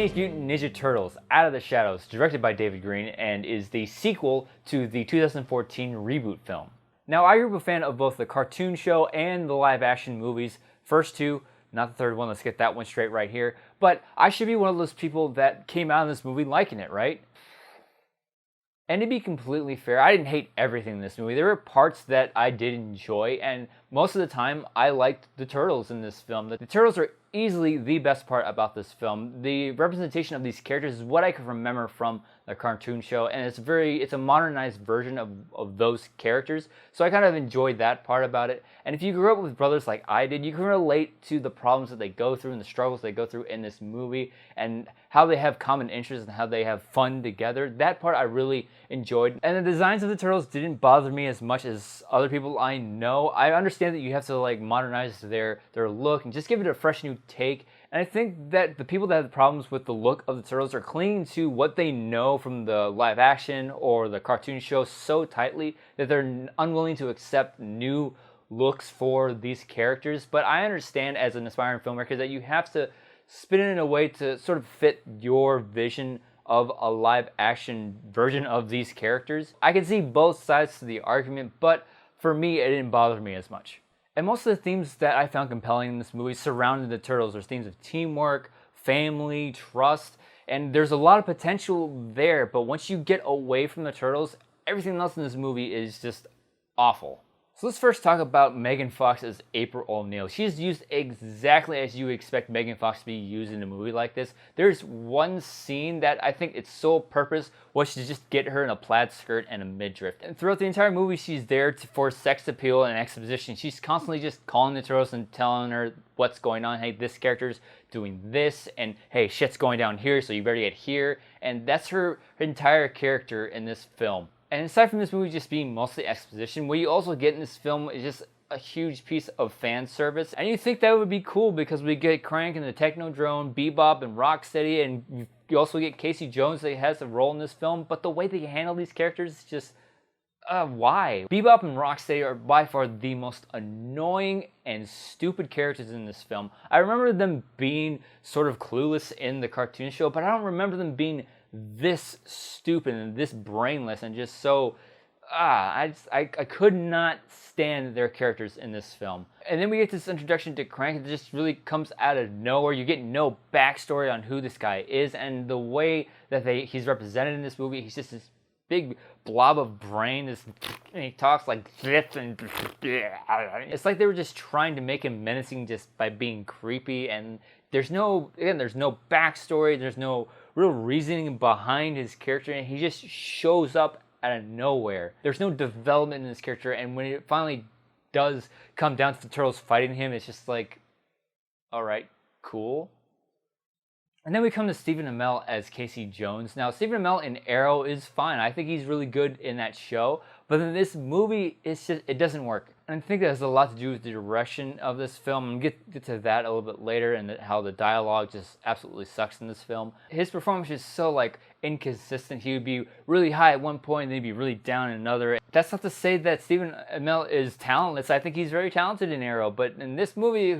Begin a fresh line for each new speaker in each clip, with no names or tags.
Teenage Mutant Ninja Turtles Out of the Shadows, directed by David Green, and is the sequel to the 2014 reboot film. Now, I grew up a fan of both the cartoon show and the live-action movies. First two, not the third one, let's get that one straight right here. But I should be one of those people that came out of this movie liking it, right? And to be completely fair, I didn't hate everything in this movie. There were parts that I did enjoy, and most of the time, I liked the Turtles in this film. The Turtles are easily the best part about this film. The representation of these characters is what I can remember from the cartoon show, and it's a modernized version of those characters, so I kind of enjoyed that part about it. And if you grew up with brothers like I did, you can relate to the problems that they go through and the struggles they go through in this movie, and how they have common interests and how they have fun together. That part I really enjoyed. And the designs of the Turtles didn't bother me as much as other people I know. I understand that you have to like modernize their look and just give it a fresh new take. And I think that the people that have problems with the look of the Turtles are clinging to what they know from the live action or the cartoon show so tightly that they're unwilling to accept new looks for these characters. But I understand as an aspiring filmmaker that you have to spin it in a way to sort of fit your vision of a live action version of these characters. I can see both sides to the argument, but for me, it didn't bother me as much. And most of the themes that I found compelling in this movie surrounding the Turtles. There's themes of teamwork, family, trust, and there's a lot of potential there, but once you get away from the Turtles, everything else in this movie is just awful. So let's first talk about Megan Fox as April O'Neil. She's used exactly as you expect Megan Fox to be used in a movie like this. There's one scene that I think its sole purpose was to just get her in a plaid skirt and a midriff. And throughout the entire movie, she's there for sex appeal and exposition. She's constantly just calling the Turtles and telling her what's going on. Hey, this character's doing this, and hey, shit's going down here, so you better get here. And that's her entire character in this film. And aside from this movie just being mostly exposition, what you also get in this film is just a huge piece of fan service. And you think that would be cool because we get Crank and the Technodrome, Bebop and Rocksteady, and you also get Casey Jones that has a role in this film. But the way they handle these characters is just, why? Bebop and Rocksteady are by far the most annoying and stupid characters in this film. I remember them being sort of clueless in the cartoon show, but I don't remember them being this stupid and this brainless and just so I could not stand their characters in this film. And then we get this introduction to Crank that just really comes out of nowhere. You get no backstory on who this guy is, and the way that he's represented in this movie, he's just this big blob of brain, and he talks like this, and it's like they were just trying to make him menacing just by being creepy. And there's no backstory, there's no real reasoning behind his character, and he just shows up out of nowhere. There's no development in this character, and when it finally does come down to the Turtles fighting him, it's just like, alright, cool. And then we come to Stephen Amell as Casey Jones. Now, Stephen Amell in Arrow is fine. I think he's really good in that show. But in this movie, it doesn't work. And I think that has a lot to do with the direction of this film. And get to that a little bit later, and how the dialogue just absolutely sucks in this film. His performance is so like inconsistent. He would be really high at one point, and then he'd be really down in another. That's not to say that Stephen Amell is talentless. I think he's very talented in Arrow. But in this movie,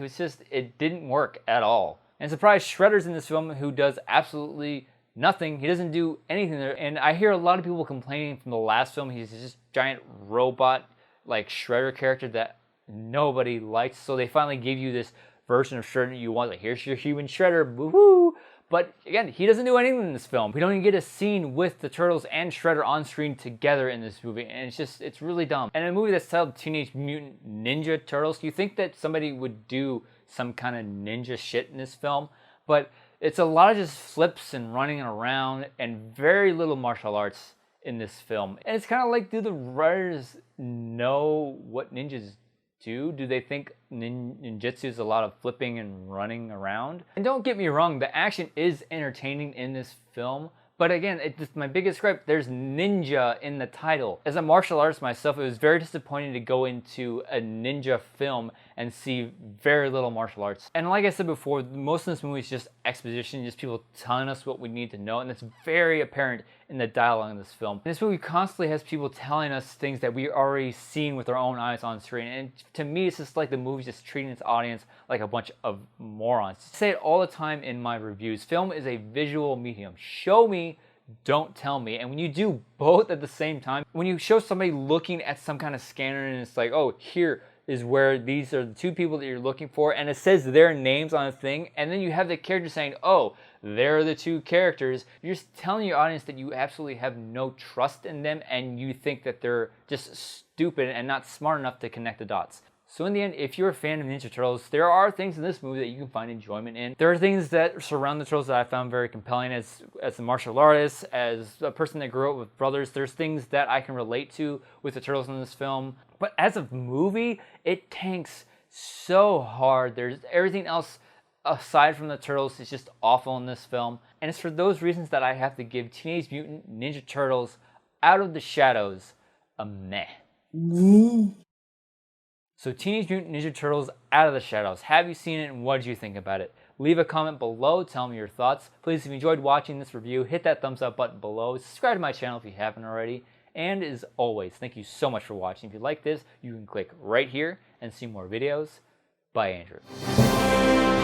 it didn't work at all. And surprise, Shredder's in this film, who does absolutely nothing. He doesn't do anything there. And I hear a lot of people complaining from the last film. He's just giant robot like Shredder character that nobody likes. So they finally give you this version of Shredder you want. Like, here's your human Shredder, woohoo! But again, he doesn't do anything in this film. We don't even get a scene with the Turtles and Shredder on screen together in this movie. And it's really dumb. And in a movie that's titled Teenage Mutant Ninja Turtles, you think that somebody would do some kind of ninja shit in this film, but it's a lot of just flips and running around and very little martial arts in this film. And it's kind of like, do the writers know what ninjas do? Do they think ninjutsu is a lot of flipping and running around? And don't get me wrong, the action is entertaining in this film. But again, my biggest gripe, there's ninja in the title. As a martial artist myself, it was very disappointing to go into a ninja film and see very little martial arts. And like I said before, most of this movie is just exposition, just people telling us what we need to know, and it's very apparent in the dialogue in this film. And this movie constantly has people telling us things that we already seen with our own eyes on screen. And to me, it's just like the movie's just treating its audience like a bunch of morons. I say it all the time in my reviews. Film is a visual medium. Show me, don't tell me. And when you do both at the same time, when you show somebody looking at some kind of scanner and it's like, oh, here is where these are the two people that you're looking for, and it says their names on a thing, and then you have the character saying, oh, they're the two characters, you're just telling your audience that you absolutely have no trust in them and you think that they're just stupid and not smart enough to connect the dots. So in the end, if you're a fan of Ninja Turtles, there are things in this movie that you can find enjoyment in. There are things that surround the Turtles that I found very compelling as a martial artist, as a person that grew up with brothers. There's things that I can relate to with the Turtles in this film. But as a movie, it tanks so hard. There's everything else aside from the Turtles is just awful in this film. And it's for those reasons that I have to give Teenage Mutant Ninja Turtles Out of the Shadows a meh. So Teenage Mutant Ninja Turtles Out of the Shadows. Have you seen it and what did you think about it? Leave a comment below, tell me your thoughts. Please, if you enjoyed watching this review, hit that thumbs up button below. Subscribe to my channel if you haven't already. And as always, thank you so much for watching. If you like this, you can click right here and see more videos. Bye, Andrew.